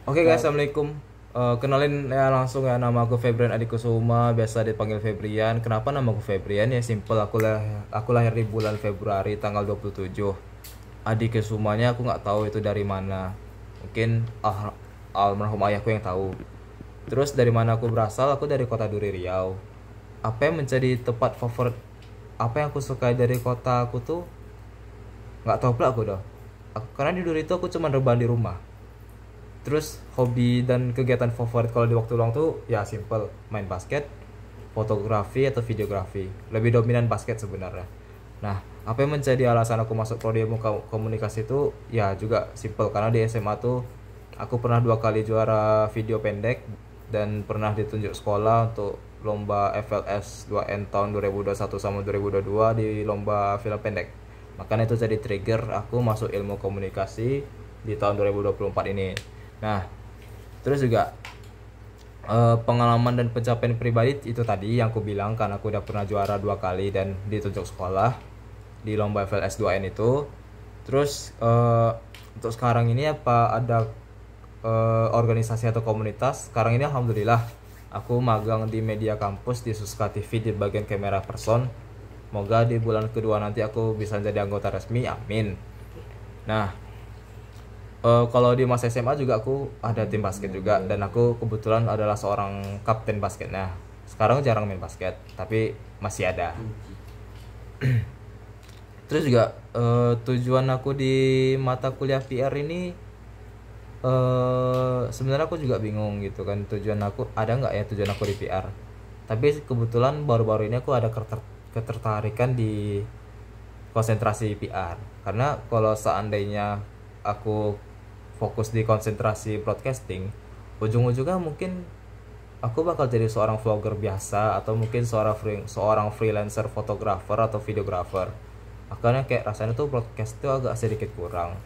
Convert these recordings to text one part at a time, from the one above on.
Oke guys, assalamualaikum. Kenalin ya langsung ya, nama aku Febrian Adi Kusuma, biasa dipanggil Febrian. Kenapa nama aku Febrian? Ya simple, aku lahir di bulan Februari tanggal 27. Adi Kusumanya aku nggak tahu itu dari mana. Mungkin almarhum ayahku yang tahu. Terus dari mana aku berasal? Aku dari kota Duri Riau. Apa yang menjadi tempat favorit? Apa yang aku suka dari kota aku tuh nggak tahu pula aku dah. Karena di Duri itu aku cuma rebahan di rumah. Terus hobi dan kegiatan favorit kalau di waktu luang tuh ya simple, main basket, fotografi atau videografi. Lebih dominan basket sebenarnya. Nah, apa yang menjadi alasan aku masuk prodi ilmu komunikasi itu ya juga simple, karena di SMA tuh aku pernah 2 kali juara video pendek dan pernah ditunjuk sekolah untuk lomba FLS 2N tahun 2021 sama 2022 di lomba film pendek. Makanya itu jadi trigger aku masuk ilmu komunikasi di tahun 2024 ini. Nah, terus juga pengalaman dan pencapaian pribadi itu tadi yang aku bilang, kan aku udah pernah juara 2 kali dan ditunjuk sekolah di lomba FLS 2N itu. Terus untuk sekarang ini apa ada organisasi atau komunitas? Sekarang ini alhamdulillah aku magang di media kampus di Suska TV di bagian kamera person. Semoga di bulan kedua nanti aku bisa jadi anggota resmi, amin. Nah, kalau di masa SMA juga aku ada tim basket juga, dan aku kebetulan adalah seorang kapten basket. Nah, sekarang jarang main basket, tapi masih ada. Terus juga tujuan aku di mata kuliah PR ini, sebenarnya aku juga bingung gitu kan, tujuan aku ada nggak ya tujuan aku di PR. Tapi kebetulan baru-baru ini aku ada ketertarikan di konsentrasi PR, karena kalau seandainya aku fokus di konsentrasi broadcasting, ujung-ujungnya mungkin aku bakal jadi seorang vlogger biasa, atau mungkin seorang freelancer fotografer atau videografer. Makanya kayak rasanya tuh broadcast tuh agak sedikit kurang,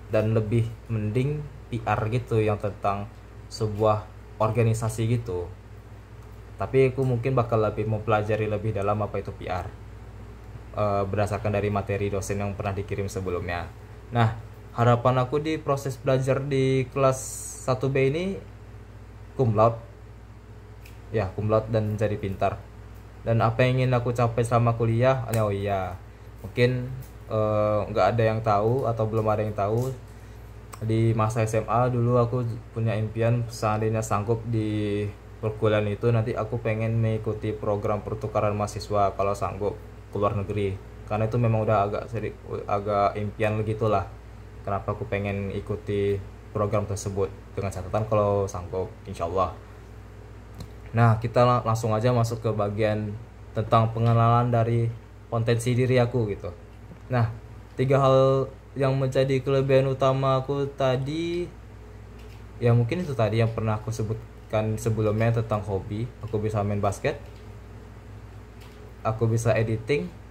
dan lebih mending PR gitu yang tentang sebuah organisasi gitu. Tapi aku mungkin bakal lebih mempelajari lebih dalam apa itu PR, berdasarkan dari materi dosen yang pernah dikirim sebelumnya. Nah, harapan aku di proses belajar di kelas 1B ini cum laude, ya cum laude dan jadi pintar. Dan apa yang ingin aku capai selama kuliah, oh iya, mungkin nggak ada yang tahu atau belum ada yang tahu, di masa SMA dulu aku punya impian seandainya sanggup di perkuliahan itu nanti aku pengen mengikuti program pertukaran mahasiswa kalau sanggup ke luar negeri, karena itu memang udah agak impian gitulah. Kenapa aku pengen ikuti program tersebut, dengan catatan kalau sanggup insyaallah. Nah, kita langsung aja masuk ke bagian tentang pengenalan dari potensi diri aku gitu. Nah, 3 hal yang menjadi kelebihan utama aku tadi, ya mungkin itu tadi yang pernah aku sebutkan sebelumnya tentang hobi. Aku bisa main basket, aku bisa editing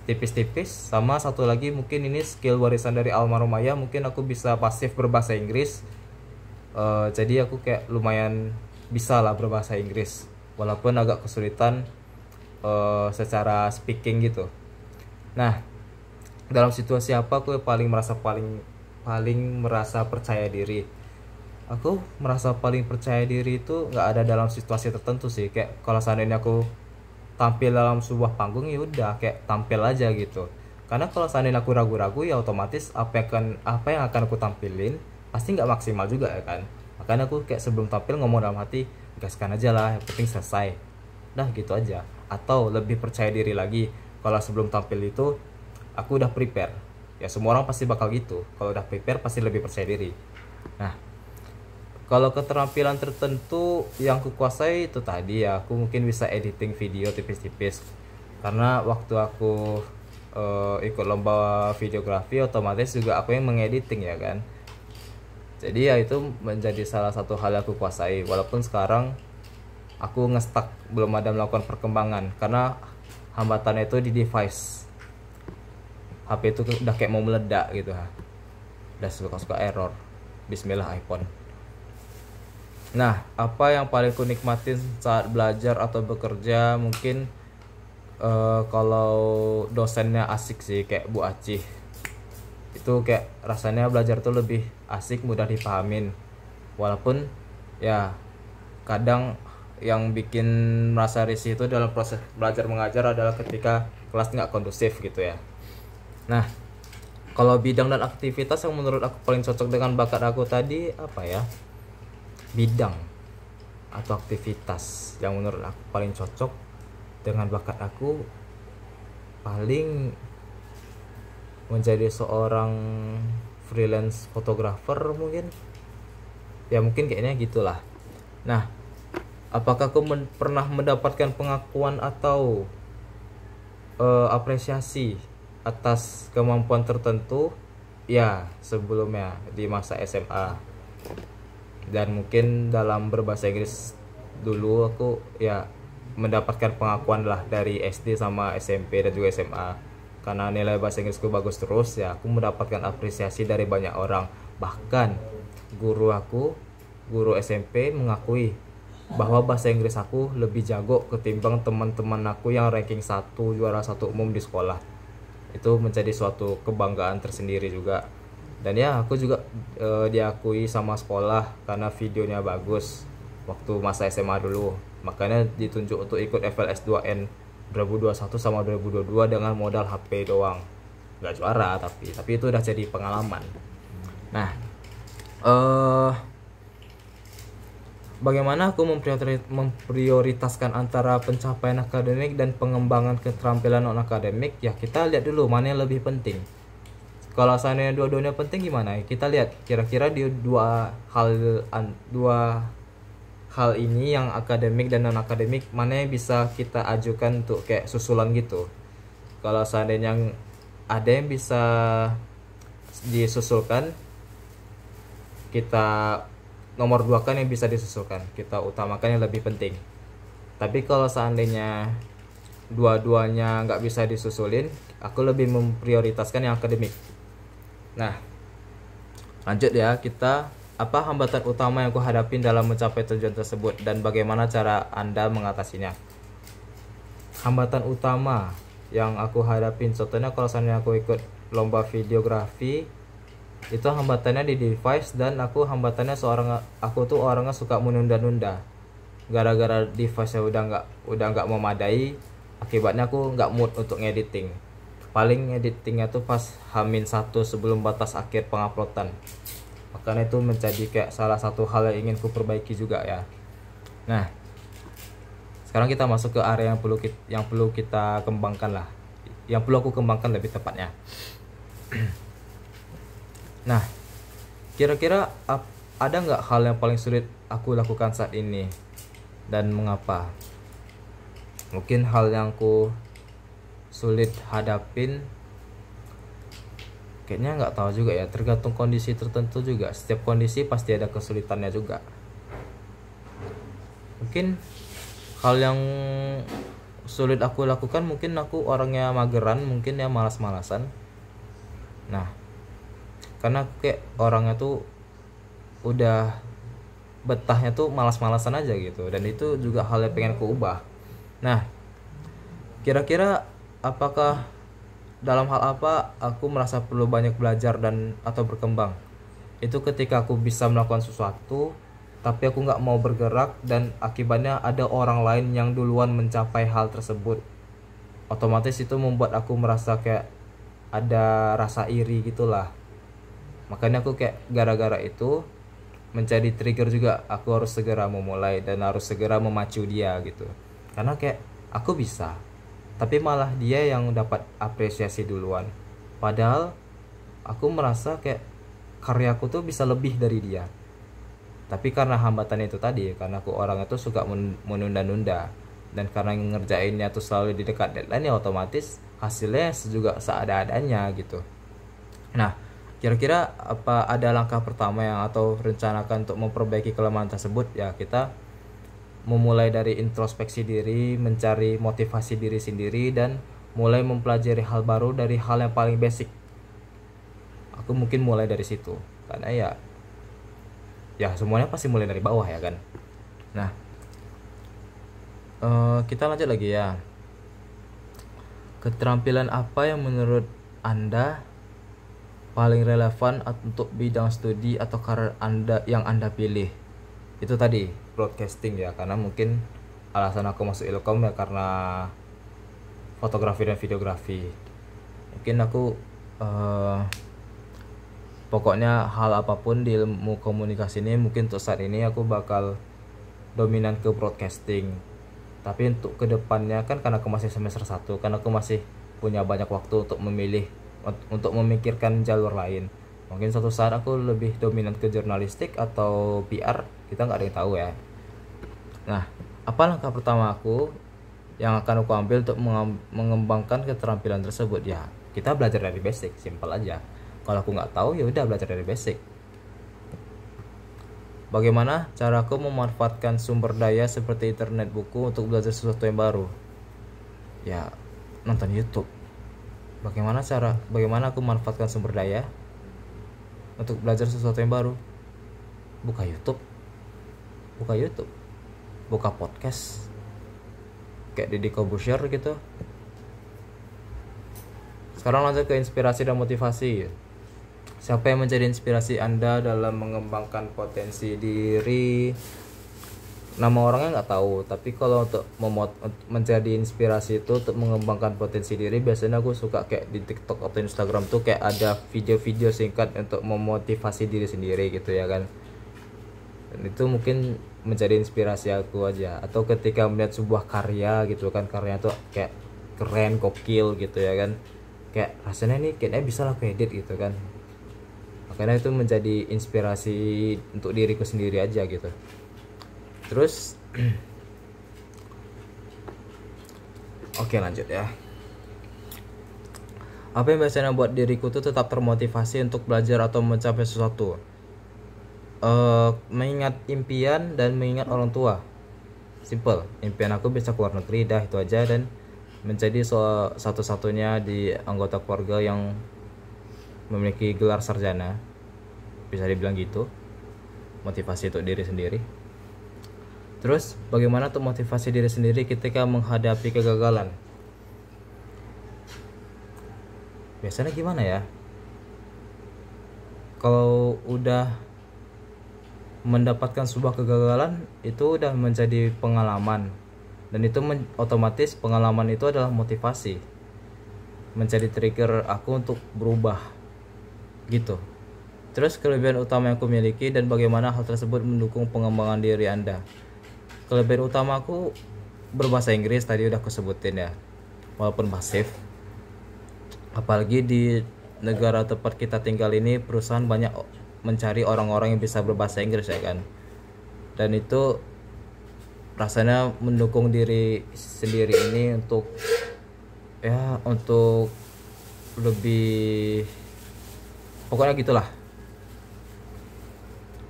tipis-tipis, sama satu lagi mungkin ini skill warisan dari almarhum ayah, mungkin aku bisa pasif berbahasa Inggris. Jadi aku kayak lumayan bisa lah berbahasa Inggris, walaupun agak kesulitan secara speaking gitu. Nah, dalam situasi apa aku paling merasa percaya diri? Aku merasa paling percaya diri itu nggak ada dalam situasi tertentu sih. Kayak kalau seandainya aku tampil dalam sebuah panggung, ya udah kayak tampil aja gitu. Karena kalau seandainya aku ragu-ragu, ya otomatis apa yang akan aku tampilin pasti nggak maksimal juga ya kan. Makanya aku kayak sebelum tampil ngomong dalam hati, gaskan aja lah, yang penting selesai. Dah gitu aja. Atau lebih percaya diri lagi, kalau sebelum tampil itu aku udah prepare. Ya semua orang pasti bakal gitu. Kalau udah prepare pasti lebih percaya diri. Nah, kalau keterampilan tertentu yang kukuasai itu tadi ya, aku mungkin bisa editing video tipis-tipis. Karena waktu aku ikut lomba videografi, otomatis juga aku yang mengediting ya kan. Jadi ya itu menjadi salah satu hal yang aku kuasai. Walaupun sekarang aku ngestak, belum ada melakukan perkembangan karena hambatannya itu di device. HP itu udah kayak mau meledak gitu ha. Udah suka-suka error. Bismillah iPhone. Nah, apa yang paling ku nikmatin saat belajar atau bekerja? Mungkin kalau dosennya asik sih, kayak Bu Acih. Itu kayak rasanya belajar tuh lebih asik, mudah dipahamin. Walaupun ya kadang yang bikin merasa risih itu dalam proses belajar mengajar adalah ketika kelas nggak kondusif gitu ya. Nah, kalau bidang dan aktivitas yang menurut aku paling cocok dengan bakat aku tadi apa ya? Bidang atau aktivitas yang menurut aku paling cocok dengan bakat aku paling menjadi seorang freelance fotografer mungkin. Ya mungkin kayaknya gitulah. Nah, apakah aku pernah mendapatkan pengakuan atau apresiasi atas kemampuan tertentu? Ya, sebelumnya di masa SMA. Dan mungkin dalam berbahasa Inggris dulu aku ya mendapatkan pengakuan lah dari SD sama SMP dan juga SMA. Karena nilai bahasa Inggrisku bagus terus ya, aku mendapatkan apresiasi dari banyak orang. Bahkan guru SMP mengakui bahwa bahasa Inggris aku lebih jago ketimbang teman-teman aku yang ranking 1 juara 1 umum di sekolah. Itu menjadi suatu kebanggaan tersendiri juga. Dan ya aku juga diakui sama sekolah karena videonya bagus waktu masa SMA dulu. Makanya ditunjuk untuk ikut FLS 2N 2021 sama 2022 dengan modal HP doang. Nggak juara tapi itu udah jadi pengalaman. Nah, bagaimana aku memprioritaskan antara pencapaian akademik dan pengembangan keterampilan non akademik? Ya kita lihat dulu mana yang lebih penting. Kalau seandainya dua-duanya penting gimana? Kita lihat kira-kira di dua hal ini yang akademik dan non akademik mana yang bisa kita ajukan untuk kayak susulan gitu. Kalau seandainya ada yang bisa disusulkan, kita nomor 2 kan yang bisa disusulkan, kita utamakan yang lebih penting. Tapi kalau seandainya dua-duanya nggak bisa disusulin, aku lebih memprioritaskan yang akademik. Nah, lanjut ya, kita apa hambatan utama yang aku hadapin dalam mencapai tujuan tersebut dan bagaimana cara Anda mengatasinya. Hambatan utama yang aku hadapin, contohnya kalau misalnya aku ikut lomba videografi, itu hambatannya di device, dan hambatannya aku tuh orangnya suka menunda-nunda. Gara-gara device-nya udah nggak memadai, akibatnya aku nggak mood untuk ngediting. Paling editingnya tuh pas H-1 sebelum batas akhir penguploadan. Makanya itu menjadi kayak salah satu hal yang ingin ku perbaiki juga ya. Nah, sekarang kita masuk ke area yang perlu kita kembangkan lah. Yang perlu aku kembangkan lebih tepatnya. Nah, kira-kira ada nggak hal yang paling sulit aku lakukan saat ini dan mengapa? Mungkin hal yang aku sulit hadapin kayaknya nggak tahu juga ya, tergantung kondisi tertentu juga. Setiap kondisi pasti ada kesulitannya juga. Mungkin hal yang sulit aku lakukan, mungkin aku orangnya mageran, mungkin ya malas-malasan. Nah, karena kayak orangnya tuh udah betahnya tuh malas-malasan aja gitu, dan itu juga hal yang pengen aku ubah. Nah, kira-kira apakah dalam hal apa aku merasa perlu banyak belajar dan atau berkembang? Itu ketika aku bisa melakukan sesuatu tapi aku nggak mau bergerak, dan akibatnya ada orang lain yang duluan mencapai hal tersebut. Otomatis itu membuat aku merasa kayak ada rasa iri gitulah. Makanya aku kayak gara-gara itu menjadi trigger juga, aku harus segera memulai dan harus segera memacu dia gitu. Karena kayak aku bisa, tapi malah dia yang dapat apresiasi duluan. Padahal aku merasa kayak karyaku tuh bisa lebih dari dia. Tapi karena hambatan itu tadi, karena aku orang itu suka menunda-nunda, dan karena ngerjainnya tuh selalu di dekat deadline, ya otomatis hasilnya juga seada-adanya gitu. Nah, kira-kira apa ada langkah pertama yang atau rencanakan untuk memperbaiki kelemahan tersebut? Ya kita memulai dari introspeksi diri, mencari motivasi diri sendiri, dan mulai mempelajari hal baru dari hal yang paling basic. Aku mungkin mulai dari situ, karena ya semuanya pasti mulai dari bawah ya kan. Nah, kita lanjut lagi ya. Keterampilan apa yang menurut Anda paling relevan untuk bidang studi atau karir Anda yang Anda pilih. Itu tadi broadcasting ya, karena mungkin alasan aku masuk Ilkom ya karena fotografi dan videografi. Mungkin aku pokoknya hal apapun di ilmu komunikasi ini mungkin untuk saat ini aku bakal dominan ke broadcasting. Tapi untuk kedepannya kan karena aku masih semester 1, karena aku masih punya banyak waktu untuk memilih, untuk memikirkan jalur lain. Mungkin suatu saat aku lebih dominan ke jurnalistik atau PR, kita nggak ada yang tahu ya. Nah, apa langkah pertama aku yang akan aku ambil untuk mengembangkan keterampilan tersebut? Ya, kita belajar dari basic, simpel aja. Kalau aku nggak tahu ya udah belajar dari basic. Bagaimana caraku memanfaatkan sumber daya seperti internet, buku untuk belajar sesuatu yang baru? Ya, nonton YouTube. Bagaimana aku manfaatkan sumber daya untuk belajar sesuatu yang baru? Buka YouTube, buka podcast kayak Deddy Corbuzier gitu. Sekarang lanjut ke inspirasi dan motivasi. Siapa yang menjadi inspirasi Anda dalam mengembangkan potensi diri? Nama orangnya nggak tahu, tapi kalau untuk menjadi inspirasi itu untuk mengembangkan potensi diri, biasanya aku suka kayak di TikTok atau Instagram tuh kayak ada video-video singkat untuk memotivasi diri sendiri gitu ya kan. Dan itu mungkin menjadi inspirasi aku aja. Atau ketika melihat sebuah karya gitu kan, karyanya tuh kayak keren, gokil gitu ya kan, kayak rasanya nih kayaknya bisa lah aku edit gitu kan. Makanya itu menjadi inspirasi untuk diriku sendiri aja gitu. Terus oke, lanjut ya. Apa yang biasanya buat diriku tuh tetap termotivasi untuk belajar atau mencapai sesuatu? Mengingat impian dan mengingat orang tua. Simple, impian aku bisa keluar negeri, dah itu aja, dan menjadi satu-satunya di anggota keluarga yang memiliki gelar sarjana, bisa dibilang gitu. Motivasi untuk diri sendiri. Terus bagaimana untuk motivasi diri sendiri ketika menghadapi kegagalan? Biasanya gimana ya? Kalau udah mendapatkan sebuah kegagalan, itu udah menjadi pengalaman, dan itu otomatis pengalaman itu adalah motivasi, menjadi trigger aku untuk berubah gitu. Terus kelebihan utama yang aku miliki dan bagaimana hal tersebut mendukung pengembangan diri Anda. Kelebihan utama aku berbahasa Inggris, tadi udah aku sebutin ya, walaupun pasif. Apalagi di negara tempat kita tinggal ini, perusahaan banyak mencari orang-orang yang bisa berbahasa Inggris ya kan. Dan itu rasanya mendukung diri sendiri ini untuk lebih, pokoknya gitulah.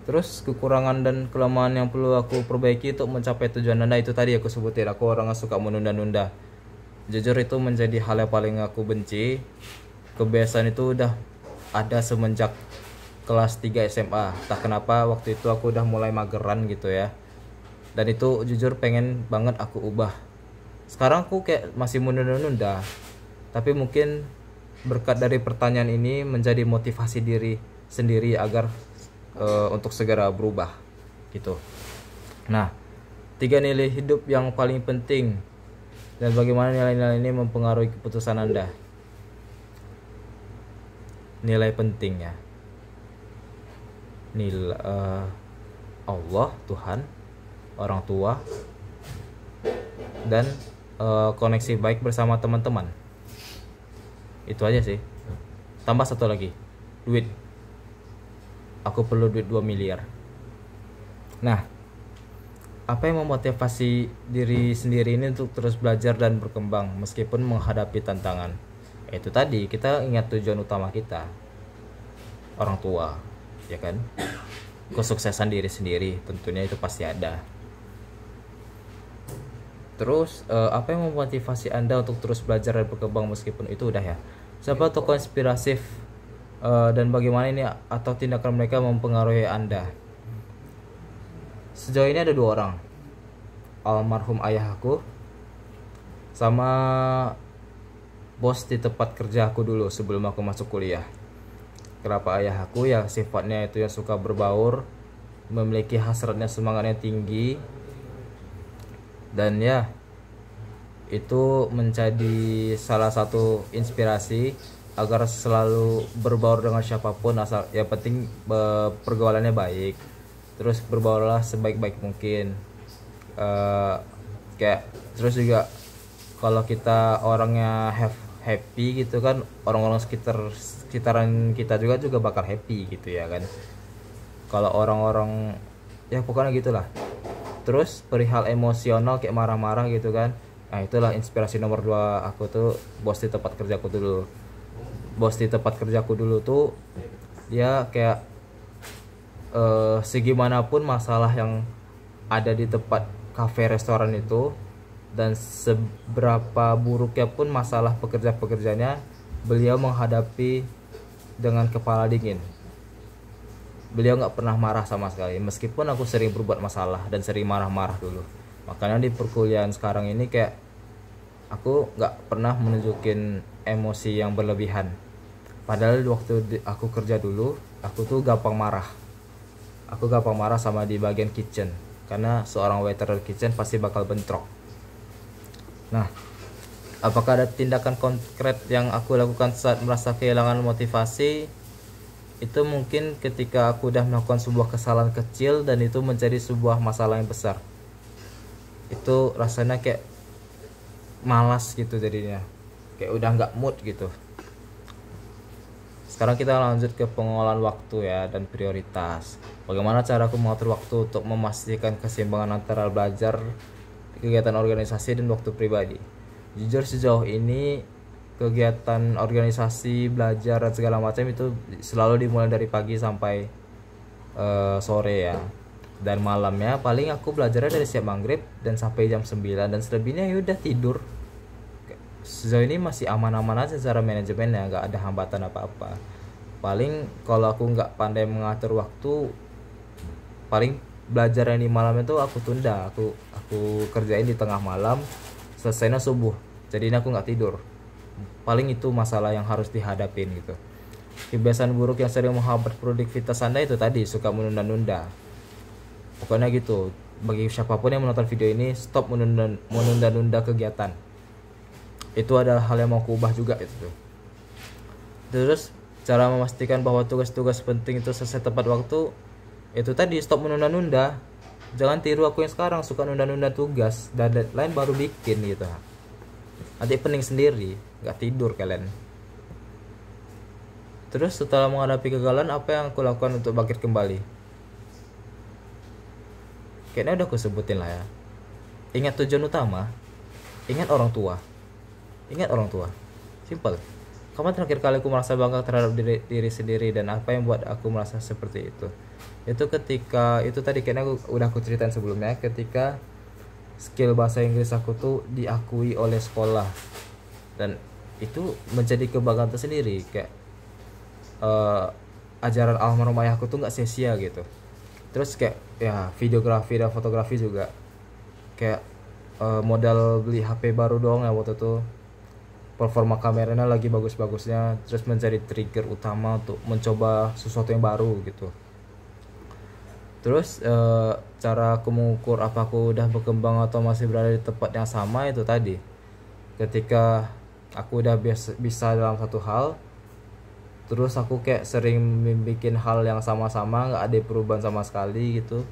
Terus kekurangan dan kelemahan yang perlu aku perbaiki untuk mencapai tujuan Anda, itu tadi aku sebutin, aku orangnya suka menunda-nunda. Jujur itu menjadi hal yang paling aku benci. Kebiasaan itu udah ada semenjak kelas 3 SMA. Tak kenapa waktu itu aku udah mulai mageran gitu ya. Dan itu jujur pengen banget aku ubah. Sekarang aku kayak masih menunda-nunda. Tapi mungkin berkat dari pertanyaan ini menjadi motivasi diri sendiri agar untuk segera berubah gitu. Nah, 3 nilai hidup yang paling penting dan bagaimana nilai-nilai ini mempengaruhi keputusan Anda. Nilai penting ya. Nilai Allah, Tuhan, orang tua, dan koneksi baik bersama teman-teman. Itu aja sih. Tambah satu lagi, duit. Aku perlu duit 2 miliar. Nah, apa yang memotivasi diri sendiri ini untuk terus belajar dan berkembang meskipun menghadapi tantangan? Itu tadi, kita ingat tujuan utama kita, orang tua, ya kan? Kesuksesan diri sendiri tentunya itu pasti ada. Terus apa yang memotivasi Anda untuk terus belajar dan berkembang meskipun itu udah ya. Siapa tokoh inspiratif dan bagaimana ini atau tindakan mereka mempengaruhi Anda? Sejauh ini ada 2 orang, almarhum ayah aku sama bos di tempat kerja aku dulu sebelum aku masuk kuliah. Kenapa ayah aku ya sifatnya itu yang suka berbaur, memiliki hasratnya, semangatnya tinggi, dan ya itu menjadi salah satu inspirasi agar selalu berbaur dengan siapapun, asal yang penting pergaulannya baik, terus berbaurlah sebaik-baik mungkin. Eh, Kayak terus juga kalau kita orangnya happy gitu kan, orang-orang sekitaran kita juga bakal happy gitu ya kan. Kalau orang-orang ya pokoknya gitulah. Terus perihal emosional kayak marah-marah gitu kan, nah itulah inspirasi nomor 2 aku tuh, bos di tempat kerjaku dulu. Bos di tempat kerjaku dulu tuh dia kayak segimanapun masalah yang ada di tempat kafe restoran itu, dan seberapa buruknya pun masalah pekerja-pekerjanya, beliau menghadapi dengan kepala dingin. Beliau nggak pernah marah sama sekali, meskipun aku sering berbuat masalah dan sering marah-marah dulu. Makanya di perkuliahan sekarang ini kayak aku nggak pernah menunjukin emosi yang berlebihan. Padahal waktu aku kerja dulu, aku tuh gampang marah. Aku gampang marah sama di bagian kitchen, karena seorang waiter kitchen pasti bakal bentrok. Nah, apakah ada tindakan konkret yang aku lakukan saat merasa kehilangan motivasi? Itu mungkin ketika aku udah melakukan sebuah kesalahan kecil dan itu menjadi sebuah masalah yang besar. Itu rasanya kayak malas gitu jadinya, kayak udah nggak mood gitu. Sekarang kita lanjut ke pengelolaan waktu ya dan prioritas. Bagaimana cara aku mengatur waktu untuk memastikan keseimbangan antara belajar, kegiatan organisasi, dan waktu pribadi. Jujur sejauh ini kegiatan organisasi, belajar, dan segala macam itu selalu dimulai dari pagi sampai sore ya. Dan malamnya paling aku belajarnya dari siap maghrib dan sampai jam 9, dan selebihnya ya udah tidur. Sejauh ini masih aman-aman aja secara manajemennya, nggak ada hambatan apa-apa. Paling kalau aku nggak pandai mengatur waktu, paling belajar yang di malam itu aku tunda, aku kerjain di tengah malam, selesainya subuh, jadinya aku nggak tidur. Paling itu masalah yang harus dihadapin gitu. Kebiasaan buruk yang sering menghambat produktivitas Anda itu tadi, suka menunda-nunda. Pokoknya gitu, bagi siapapun yang menonton video ini, stop menunda-nunda kegiatan. Itu adalah hal yang mau kuubah juga itu. Terus cara memastikan bahwa tugas-tugas penting itu selesai tepat waktu, itu tadi, stop menunda-nunda. Jangan tiru aku yang sekarang suka nunda-nunda tugas dan deadline baru bikin gitu. Nanti pening sendiri, nggak tidur kalian. Terus setelah menghadapi kegagalan, apa yang aku lakukan untuk bangkit kembali? Kayaknya udah aku sebutin lah ya. Ingat tujuan utama, ingat orang tua. Ingat orang tua. Simple. Kapan terakhir kali aku merasa bangga terhadap diri sendiri, dan apa yang buat aku merasa seperti itu? Itu ketika, itu tadi kayaknya udah aku ceritain sebelumnya, ketika skill bahasa Inggris aku tuh diakui oleh sekolah, dan itu menjadi kebanggaan tersendiri. Kayak ajaran almarhum ayahku tuh nggak sia-sia gitu. Terus kayak ya videografi dan fotografi juga, kayak modal beli HP baru doang ya waktu itu, performa kameranya lagi bagus-bagusnya, terus menjadi trigger utama untuk mencoba sesuatu yang baru gitu. Terus cara aku mengukur apa aku udah berkembang atau masih berada di tempat yang sama, itu tadi, ketika aku udah bisa dalam satu hal, terus aku kayak sering bikin hal yang sama-sama, nggak ada perubahan sama sekali gitu,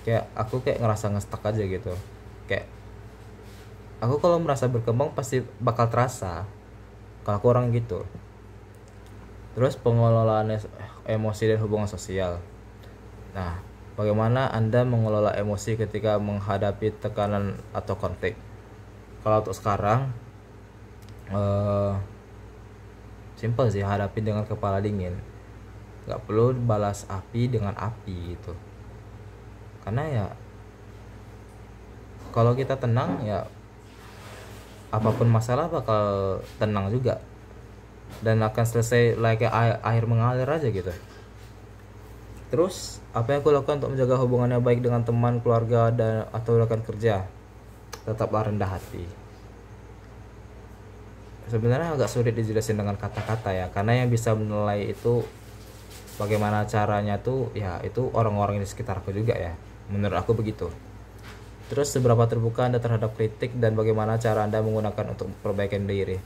kayak aku kayak ngerasa ngestak aja gitu. Kayak aku kalau merasa berkembang pasti bakal terasa, kalau aku orang gitu. Terus pengelolaan emosi dan hubungan sosial. Nah, bagaimana Anda mengelola emosi ketika menghadapi tekanan atau konflik? Kalau untuk sekarang simple sih, hadapin dengan kepala dingin. Gak perlu balas api dengan api gitu. Karena ya kalau kita tenang ya apapun masalah bakal tenang juga, dan akan selesai kayak air mengalir aja gitu. Terus apa yang aku lakukan untuk menjaga hubungannya baik dengan teman, keluarga, dan atau rekan kerja? Tetaplah rendah hati. Sebenarnya agak sulit dijelasin dengan kata-kata ya, karena yang bisa menilai itu bagaimana caranya tuh ya itu orang-orang di sekitar aku juga ya, menurut aku begitu. Terus seberapa terbuka Anda terhadap kritik dan bagaimana cara Anda menggunakan untuk perbaikan diri?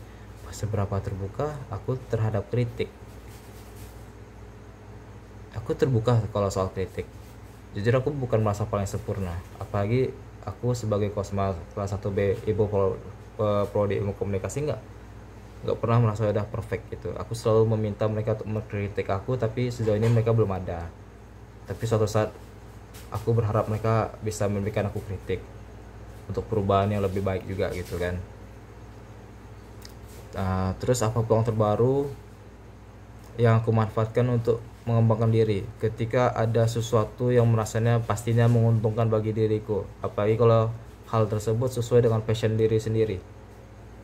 Seberapa terbuka aku terhadap kritik? Aku terbuka kalau soal kritik. Jujur aku bukan merasa paling sempurna, apalagi aku sebagai kosma kelas 1B Ibu Prodi Ilmu Komunikasi nggak pernah merasa udah perfect gitu. Aku selalu meminta mereka untuk mengkritik aku, tapi sejauh ini mereka belum ada. Tapi suatu saat aku berharap mereka bisa memberikan aku kritik untuk perubahan yang lebih baik juga gitu kan. Terus apa peluang terbaru yang aku manfaatkan untuk mengembangkan diri ketika ada sesuatu yang merasanya pastinya menguntungkan bagi diriku, apalagi kalau hal tersebut sesuai dengan passion diri sendiri,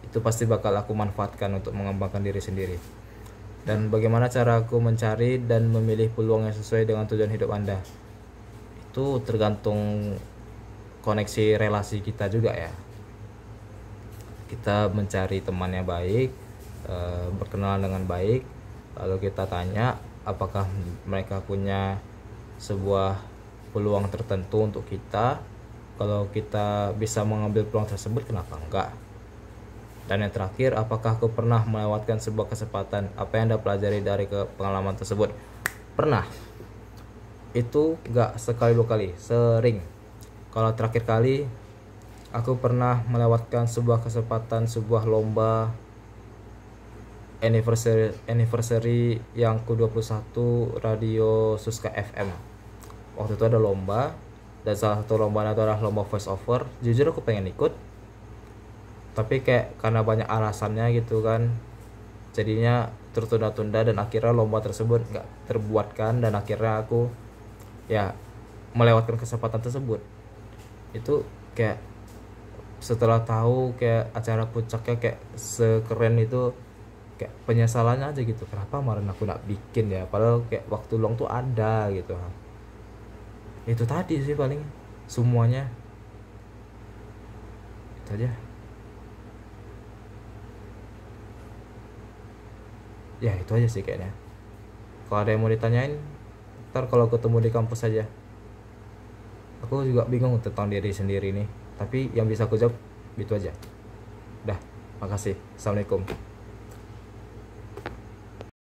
itu pasti bakal aku manfaatkan untuk mengembangkan diri sendiri. Dan bagaimana cara aku mencari dan memilih peluang yang sesuai dengan tujuan hidup Anda, itu tergantung koneksi relasi kita juga ya. Kita mencari teman yang baik, berkenalan dengan baik, lalu kita tanya apakah mereka punya sebuah peluang tertentu untuk kita. Kalau kita bisa mengambil peluang tersebut, kenapa enggak? Dan yang terakhir, apakah aku pernah melewatkan sebuah kesempatan? Apa yang Anda pelajari dari pengalaman tersebut? Pernah. Itu enggak sekali dua kali, sering. Kalau terakhir kali aku pernah melewatkan sebuah kesempatan, sebuah lomba anniversary yang ke-21 Radio Suska FM. Waktu itu ada lomba, dan salah satu lomba itu adalah lomba voice over. Jujur aku pengen ikut, tapi kayak karena banyak alasannya gitu kan, jadinya tertunda-tunda dan akhirnya lomba tersebut nggak terbuatkan, dan akhirnya aku ya melewatkan kesempatan tersebut. Itu kayak setelah tahu kayak acara puncaknya kayak sekeren itu, kayak penyesalannya aja gitu, kenapa kemarin aku nggak bikin ya, padahal kayak waktu luang tuh ada gitu. Itu tadi sih paling semuanya itu aja ya, itu aja sih kayaknya. Kalau ada yang mau ditanyain, ntar kalau ketemu di kampus aja. Aku juga bingung tentang diri sendiri nih, tapi yang bisa aku jawab itu aja. Dah, makasih. Assalamualaikum.